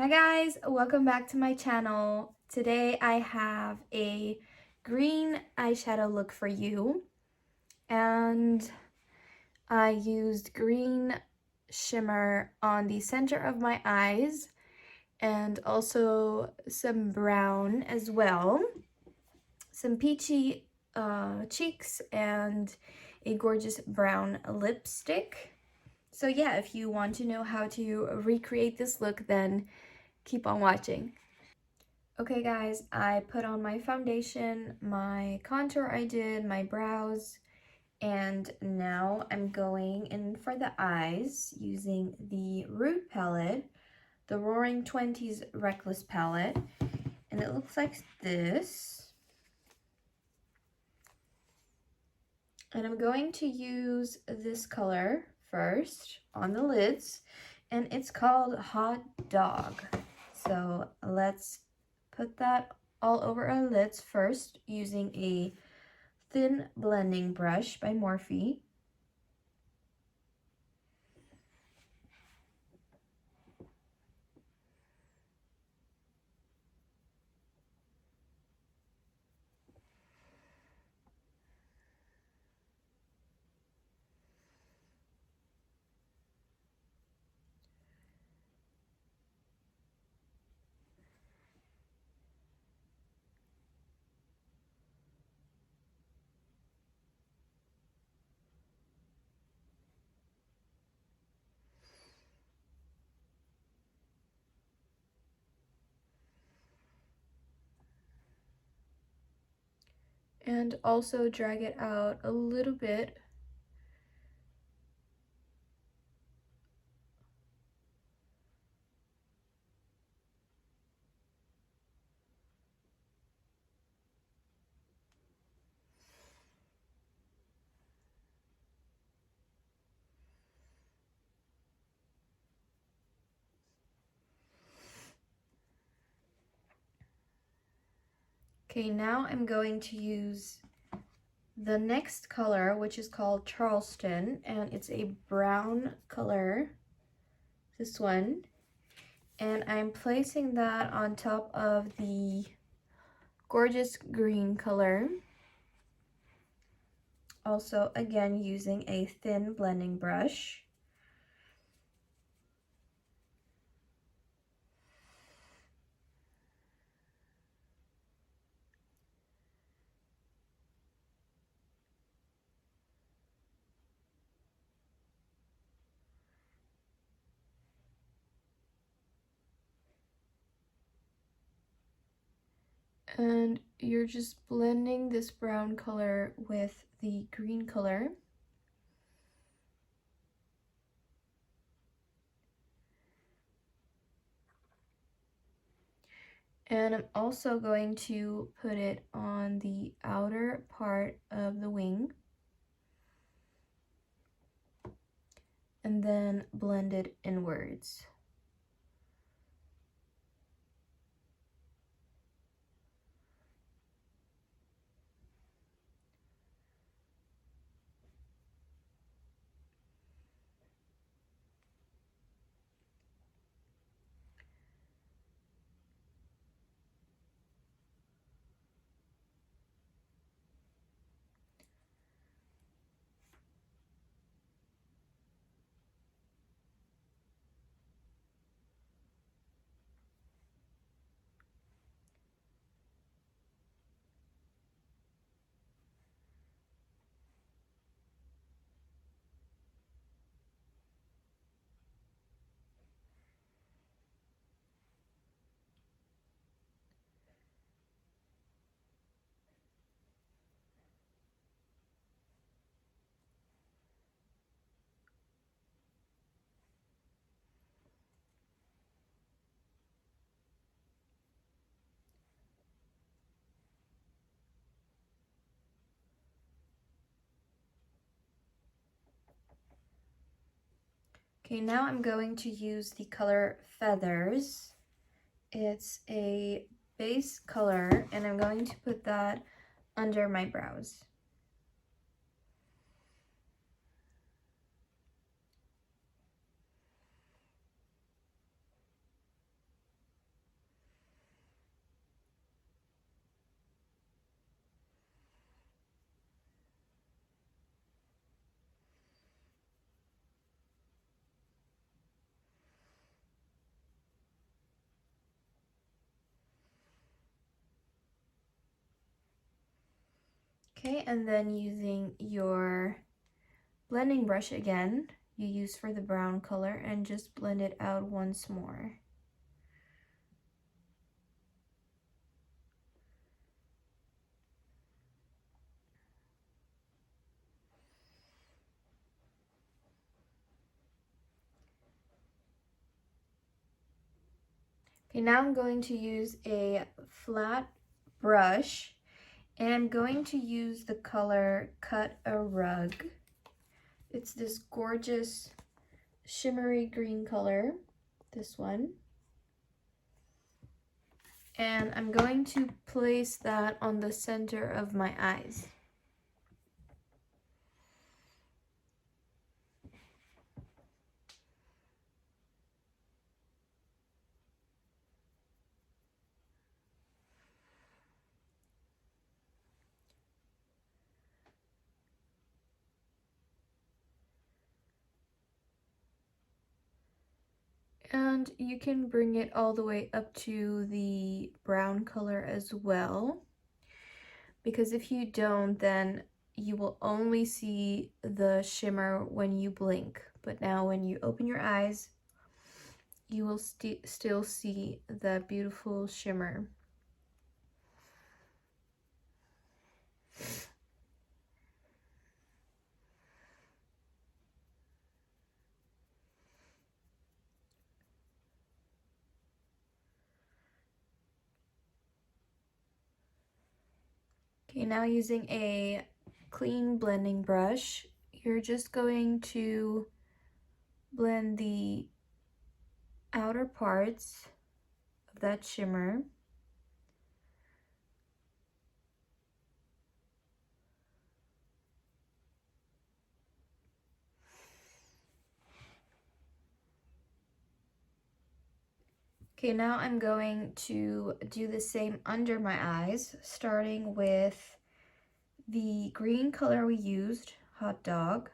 Hi guys, welcome back to my channel. Today I have a green eyeshadow look for you, and I used green shimmer on the center of my eyes and also some brown as well, some peachy cheeks, and a gorgeous brown lipstick. So yeah, if you want to know how to recreate this look, then keep on watching. Okay guys, I put on my foundation, my contour I did, my brows, and now I'm going in for the eyes using the Rude palette, the Roaring Twenties Reckless palette, and it looks like this. And I'm going to use this color first on the lids, and it's called Hot Dog. So let's put that all over our lids first using a thin blending brush by Morphe. And also drag it out a little bit. Okay, now I'm going to use the next color, which is called Charleston, and it's a brown color, this one. And I'm placing that on top of the gorgeous green color. Also, again, using a thin blending brush. And you're just blending this brown color with the green color. And I'm also going to put it on the outer part of the wing, and then blend it inwards. Okay, now I'm going to use the color Feathers. It's a base color, and I'm going to put that under my brows. Okay, and then using your blending brush again, you use for the brown color, and just blend it out once more. Okay, now I'm going to use a flat brush, and I'm going to use the color Cut a Rug. It's this gorgeous shimmery green color, this one. And I'm going to place that on the center of my eyes. And you can bring it all the way up to the brown color as well, because if you don't, then you will only see the shimmer when you blink. But now when you open your eyes, you will still see the beautiful shimmer. Okay, now using a clean blending brush, you're just going to blend the outer parts of that shimmer. Okay, now I'm going to do the same under my eyes, starting with the green color we used, Hot Dog.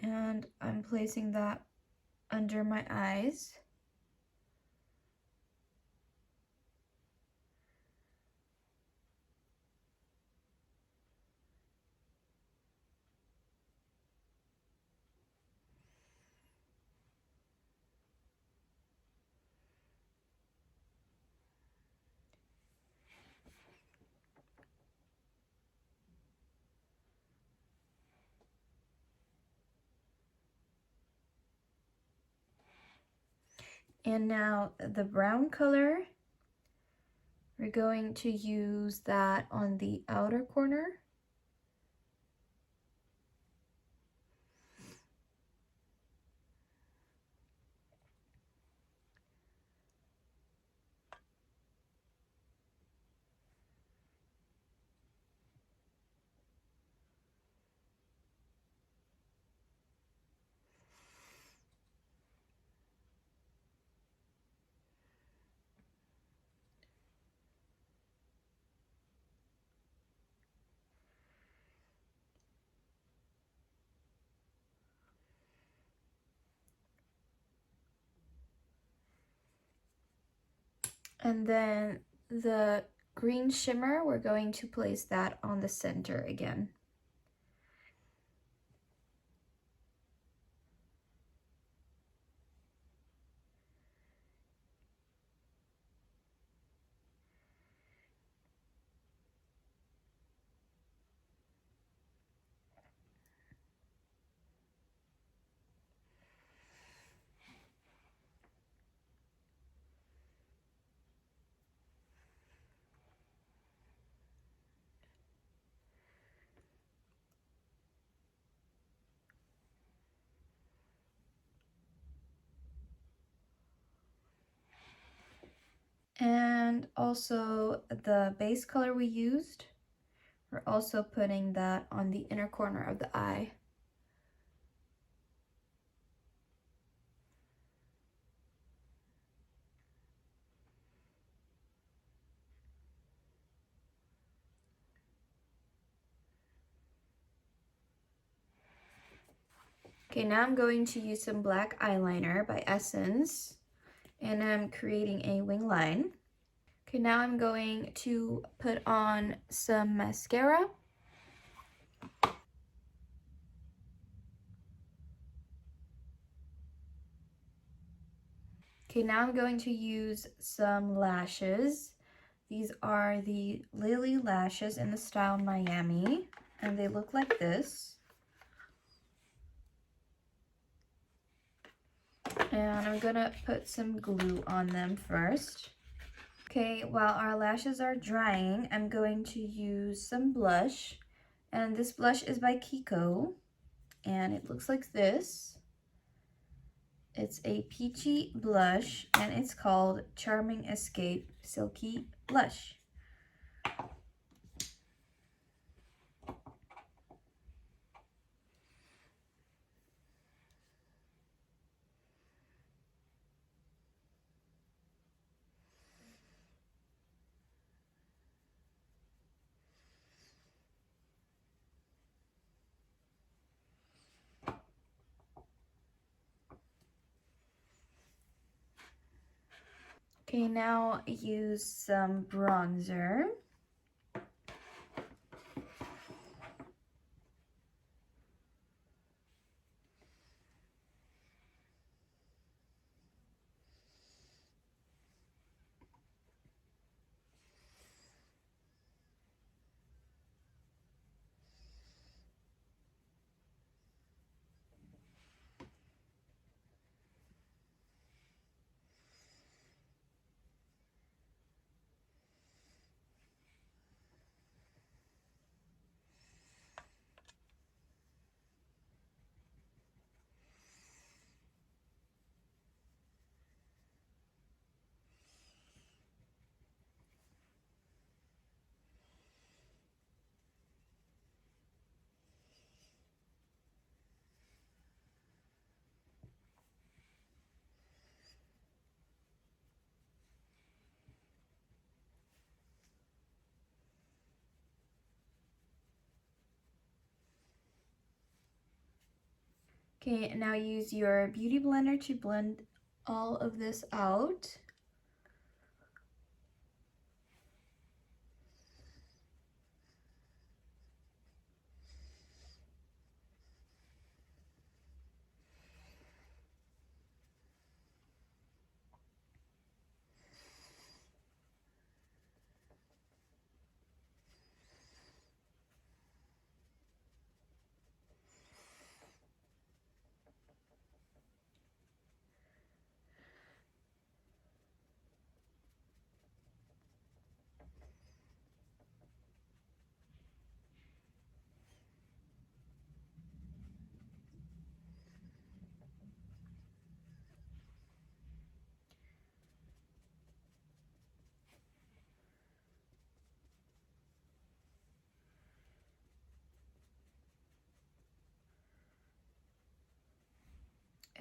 And I'm placing that under my eyes. And now the brown color, we're going to use that on the outer corner. And then the green shimmer, we're going to place that on the center again. And also the base color we used, we're also putting that on the inner corner of the eye. Okay, now I'm going to use some black eyeliner by Essence, and I'm creating a wing line. Okay, now I'm going to put on some mascara. Okay, now I'm going to use some lashes. These are the Lilly lashes in the style Miami, and they look like this. And I'm gonna put some glue on them first. Okay, while our lashes are drying, I'm going to use some blush. And this blush is by Kiko, and it looks like this. It's a peachy blush, and it's called Charming Escape Silky Blush. Okay, now use some bronzer. Okay, now use your beauty blender to blend all of this out.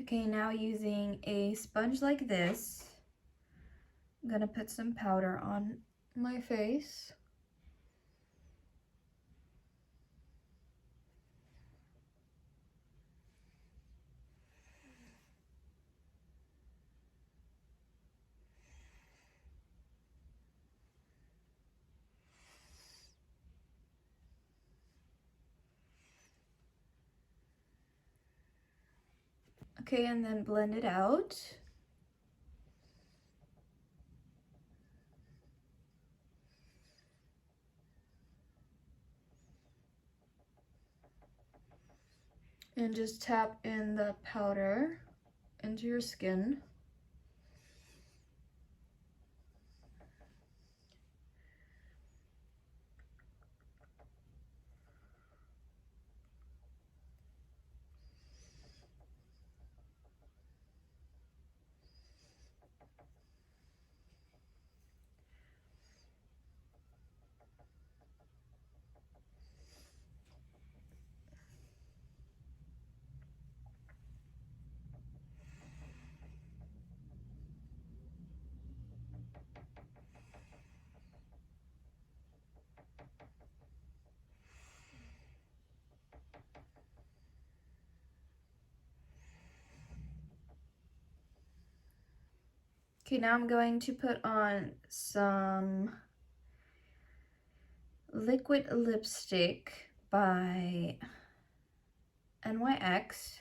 Okay, now using a sponge like this, I'm gonna put some powder on my face. Okay, and then blend it out. And just tap in the powder into your skin. Okay, now I'm going to put on some liquid lipstick by NYX.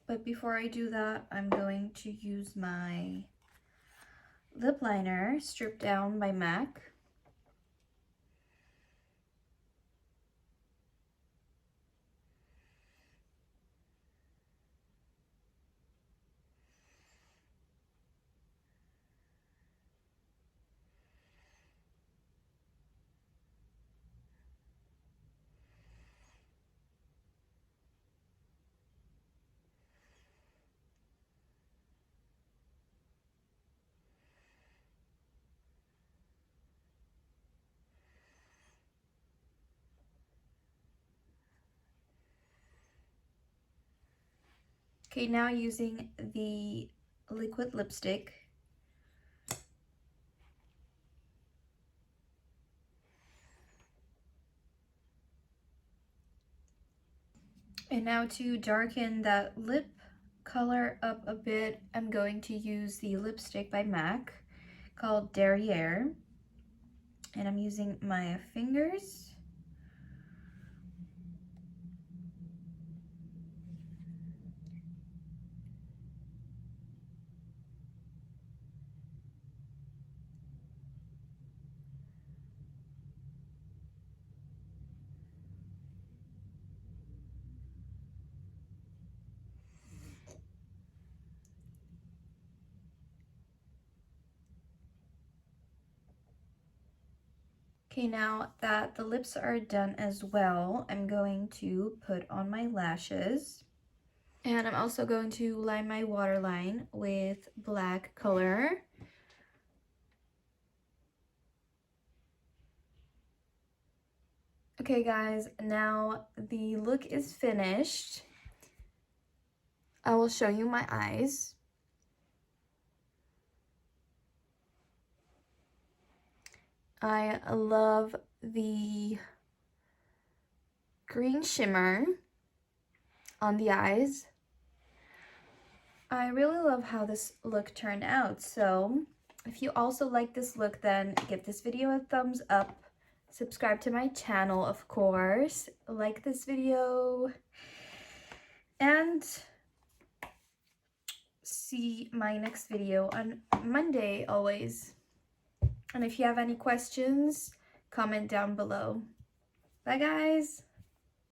But before I do that, I'm going to use my lip liner, Stripped Down by MAC. Okay, now using the liquid lipstick, and now to darken that lip color up a bit, I'm going to use the lipstick by MAC called Derriere, and I'm using my fingers. Okay, now that the lips are done as well, I'm going to put on my lashes. And I'm also going to line my waterline with black color. Okay guys, now the look is finished. I will show you my eyes. I love the green shimmer on the eyes. I really love how this look turned out. So if you also like this look, then give this video a thumbs up. Subscribe to my channel, of course. Like this video. And see my next video on Monday always. And if you have any questions, comment down below. Bye guys!